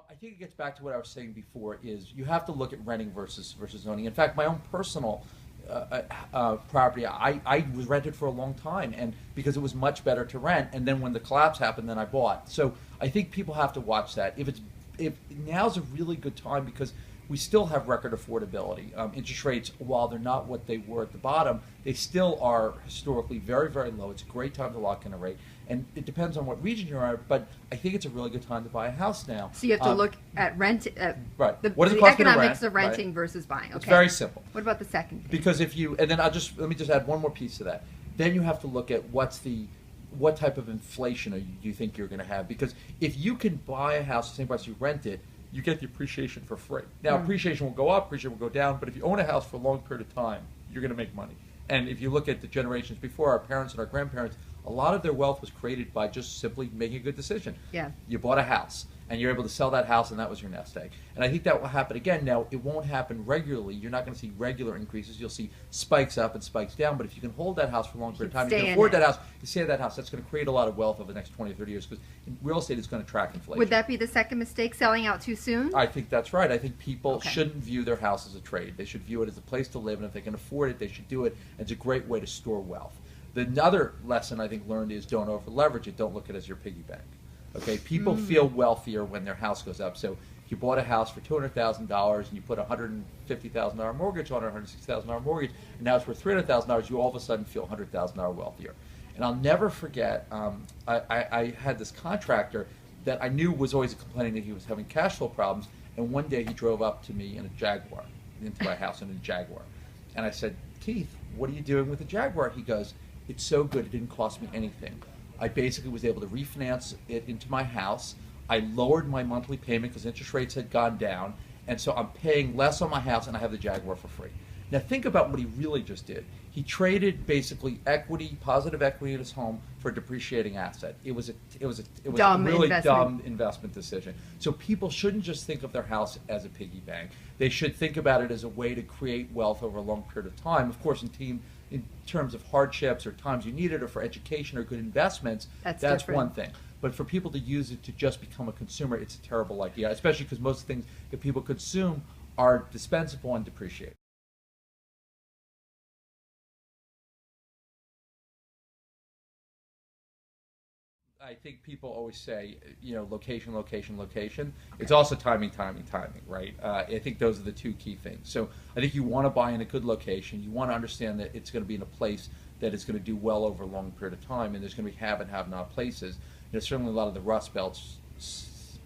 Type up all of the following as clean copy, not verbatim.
Well, I think it gets back to what I was saying before. Is you have to look at renting versus owning. In fact, my own personal property, I was rented for a long time, and because it was much better to rent. And then when the collapse happened, then I bought. So I think people have to watch that. If now's a really good time because we still have record affordability. Interest rates, while they're not what they were at the bottom, they still are historically very, very low. It's a great time to lock in a rate. And it depends on what region you're in, but I think it's a really good time to buy a house now. So you have to look at rent, right. What does it cost economics of renting versus buying. Okay. It's very simple. What about the second thing? Because if you, and then let me just add one more piece to that. Then you have to look at what type of inflation do you think you're going to have? Because if you can buy a house the same price you rent it, you get the appreciation for free. Now, appreciation will go up, appreciation will go down, but if you own a house for a long period of time, you're going to make money. And if you look at the generations before, our parents and our grandparents, a lot of their wealth was created by just simply making a good decision. Yeah. You bought a house, and you're able to sell that house, and that was your nest egg. And I think that will happen again. Now, it won't happen regularly. You're not going to see regular increases. You'll see spikes up and spikes down. But if you can hold that house for a long period of time, you can afford that house, you stay in that house, that's going to create a lot of wealth over the next 20 or 30 years because real estate is going to track inflation. Would that be the second mistake, selling out too soon? I think that's right. I think people shouldn't view their house as a trade. They should view it as a place to live, and if they can afford it, they should do it. It's a great way to store wealth. Another lesson I think learned is don't over leverage it. Don't look at it as your piggy bank. Okay, people feel wealthier when their house goes up. So if you bought a house for $200,000 and you put a $150,000 mortgage on it, $160,000 mortgage, and now it's worth $300,000, you all of a sudden feel $100,000 wealthier. And I'll never forget, I had this contractor that I knew was always complaining that he was having cash flow problems, and one day he drove up to me in a Jaguar, into my house in a Jaguar. And I said, Keith, what are you doing with the Jaguar? He goes, it's so good it didn't cost me anything. I basically was able to refinance it into my house. I lowered my monthly payment because interest rates had gone down, and so I'm paying less on my house and I have the Jaguar for free. Now think about what he really just did. He traded basically equity, positive equity in his home for a depreciating asset. It was a really dumb investment decision. So people shouldn't just think of their house as a piggy bank. They should think about it as a way to create wealth over a long period of time. Of course, in terms of hardships or times you need it or for education or good investments, that's one thing. But for people to use it to just become a consumer, it's a terrible idea, especially because most things that people consume are dispensable and depreciated. I think people always say, location, location, location. It's also timing, timing, timing, right? I think those are the two key things. So I think you want to buy in a good location. You want to understand that it's going to be in a place that is going to do well over a long period of time, and there's going to be have and have not places. Certainly a lot of the Rust Belt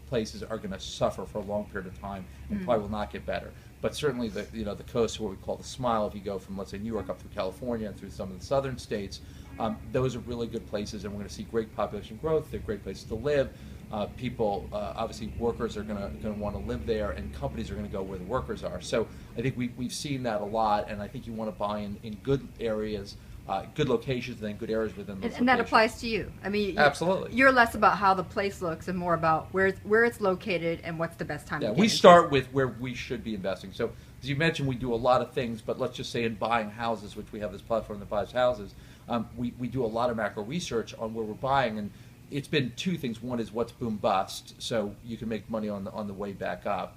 places are going to suffer for a long period of time and probably will not get better. But certainly the coast, what we call the Smile, if you go from, let's say, New York up through California and through some of the southern states, those are really good places, and we're going to see great population growth. They're great places to live. People, obviously, workers are going to want to live there, and companies are going to go where the workers are. So I think we've seen that a lot, and I think you want to buy in good areas, good locations, and then good areas within those locations. And that applies to you. I mean, absolutely. You're less about how the place looks and more about where it's located and what's the best time to get we into. start with where we should be investing. So as you mentioned, we do a lot of things, but let's just say in buying houses, which we have this platform that buys houses, we do a lot of macro research on where we're buying, and it's been two things. One is what's boom bust, so you can make money on the way back up.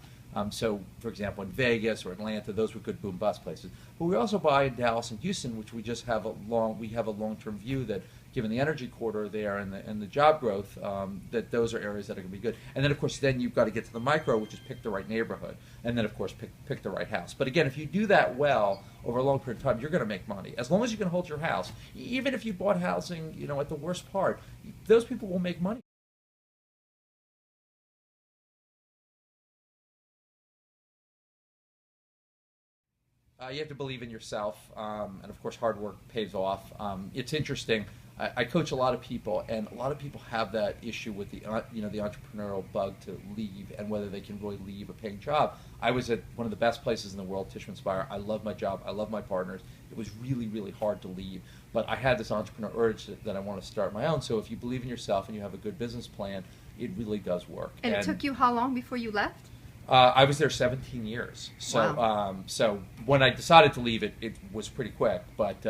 So, for example, in Vegas or Atlanta, those were good boom bust places. But we also buy in Dallas and Houston, which we just have a long-term view that, given the energy corridor there and the job growth, that those are areas that are going to be good. And then, of course, then you've got to get to the micro, which is pick the right neighborhood, and then, of course, pick the right house. But again, if you do that well over a long period of time, you're going to make money as long as you can hold your house. Even if you bought housing, at the worst part, those people will make money. You have to believe in yourself, and of course, hard work pays off. It's interesting. I coach a lot of people, and a lot of people have that issue with the entrepreneurial bug to leave, and whether they can really leave a paying job. I was at one of the best places in the world, Tishman Speyer. I love my job. I love my partners. It was really, really hard to leave, but I had this entrepreneur urge that I want to start my own. So if you believe in yourself and you have a good business plan, it really does work. And it took you how long before you left? I was there 17 years. So so when I decided to leave, it was pretty quick. But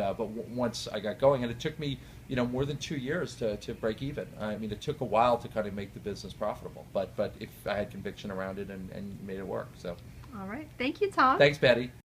once I got going, and it took me more than 2 years to break even. I mean, it took a while to kind of make the business profitable. But if I had conviction around it and made it work. So All right. Thank you, Tom. thanks, Betty.